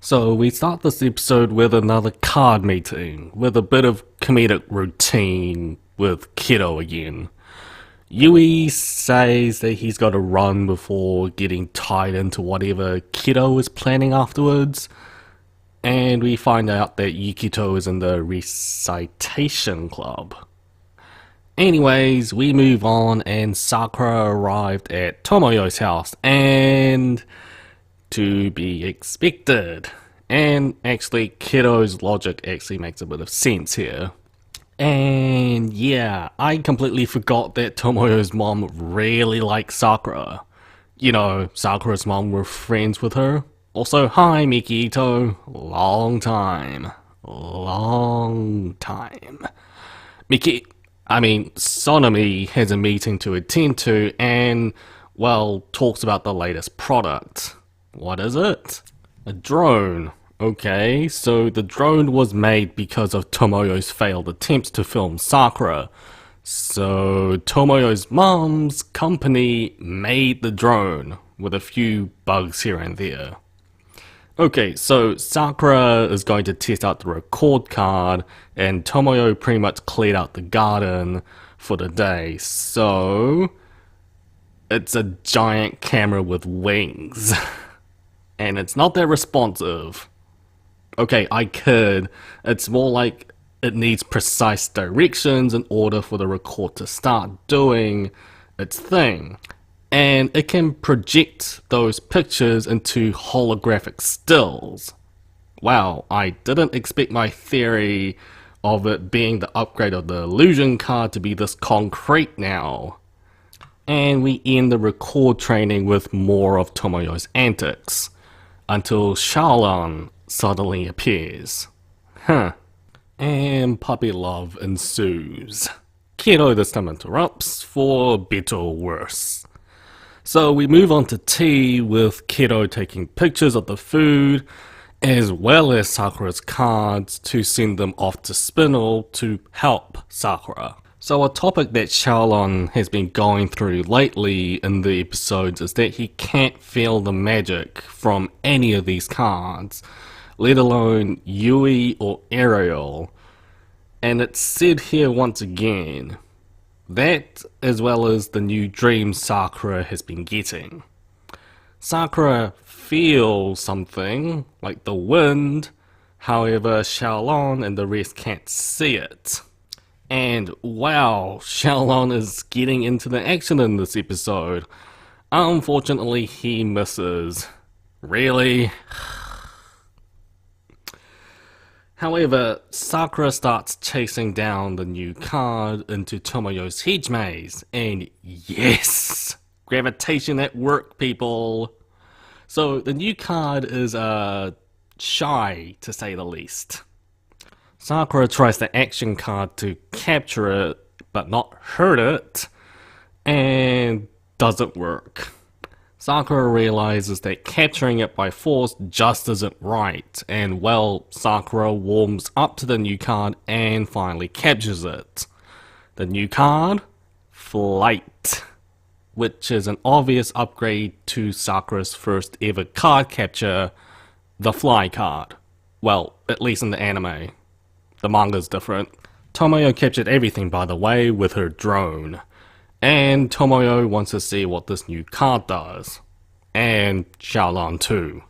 So we start this episode with another card meeting, with a bit of comedic routine with Kiddo again. Yui says that he's got to run before getting tied into whatever Kiddo is planning afterwards, and we find out that Yukito is in the recitation club. Anyways, we move on and Sakura arrived at Tomoyo's house, and to be expected. And actually, Kiddo's logic actually makes a bit of sense here. And yeah, I completely forgot that Tomoyo's mom really likes Sakura. You know, Sakura's mom were friends with her. Also, hi Mikito, long time. Sonomi has a meeting to attend to and, well, talks about the latest product. What is it? A drone. Okay, so the drone was made because of Tomoyo's failed attempts to film Sakura. So Tomoyo's mom's company made the drone with a few bugs here and there. Okay, so Sakura is going to test out the record card and Tomoyo pretty much cleared out the garden for the day. So it's a giant camera with wings. And it's not that responsive. Okay, I kid. It's more like it needs precise directions in order for the record to start doing its thing. And it can project those pictures into holographic stills. Wow, I didn't expect my theory of it being the upgrade of the illusion card to be this concrete now. And we end the record training with more of Tomoyo's antics, until Shaolin suddenly appears. And puppy love ensues. Kiddo this time interrupts, for better or worse. So we move on to tea, with Kiddo taking pictures of the food, as well as Sakura's cards, to send them off to Spinel to help Sakura. So a topic that Shaolin has been going through lately in the episodes is that he can't feel the magic from any of these cards, let alone Yui or Ariel. And it's said here once again, that as well as the new dreams Sakura has been getting. Sakura feels something, like the wind, however Shaolin and the rest can't see it. And wow, Shaolin is getting into the action in this episode. Unfortunately, he misses. Really? However, Sakura starts chasing down the new card into Tomoyo's hedge maze. And yes! Gravitation at work, people! So the new card is shy, to say the least. Sakura tries the action card to capture it, but not hurt it, and doesn't work. Sakura realizes that capturing it by force just isn't right, and well, Sakura warms up to the new card and finally captures it. The new card? Flight, which is an obvious upgrade to Sakura's first ever card capture, the Fly card. Well, at least in the anime. The manga's different. Tomoyo captured everything, by the way, with her drone. And Tomoyo wants to see what this new card does. And Shaolin too.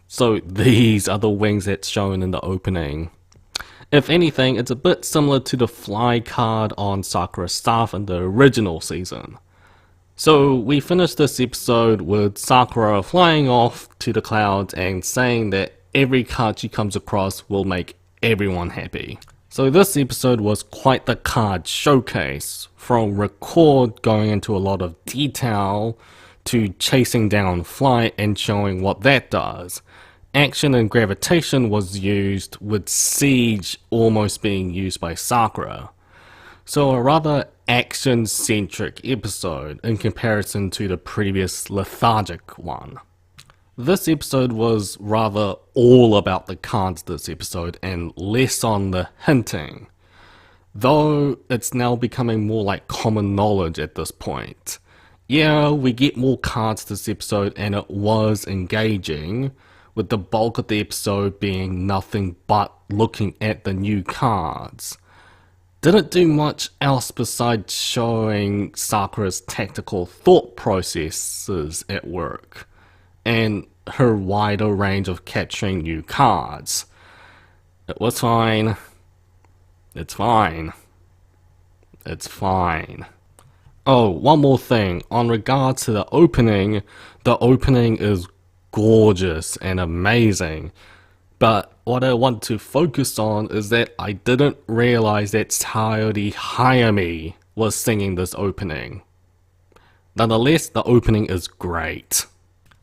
So these are the wings that's shown in the opening. If anything, it's a bit similar to the Fly card on Sakura's staff in the original season. So we finished this episode with Sakura flying off to the clouds and saying that every card she comes across will make everyone happy. So this episode was quite the card showcase, from record going into a lot of detail to chasing down Flight and showing what that does. Action and gravitation was used, with Siege almost being used by Sakura. So a rather action-centric episode in comparison to the previous lethargic one. This episode was rather all about the cards this episode and less on the hinting. Though it's now becoming more like common knowledge at this point. Yeah, we get more cards this episode and it was engaging, with the bulk of the episode being nothing but looking at the new cards. Didn't do much else besides showing Sakura's tactical thought processes at work, and her wider range of capturing new cards. It was fine. It's fine. It's fine. Oh, one more thing. On regards to the opening is gorgeous and amazing. But what I want to focus on is that I didn't realize that Sayori Hayami was singing this opening. Nonetheless, the opening is great.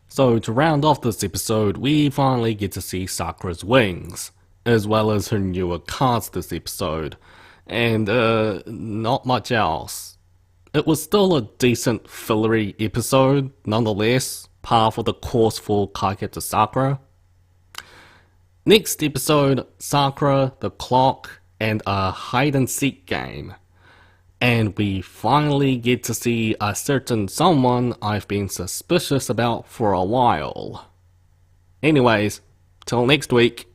So to round off this episode, we finally get to see Sakura's wings, as well as her newer cards this episode, and not much else. It was still a decent fillery episode, nonetheless, par for the course for Cardcaptor Sakura. Next episode, Sakura, the clock, and a hide-and-seek game. And we finally get to see a certain someone I've been suspicious about for a while. Anyways, till next week.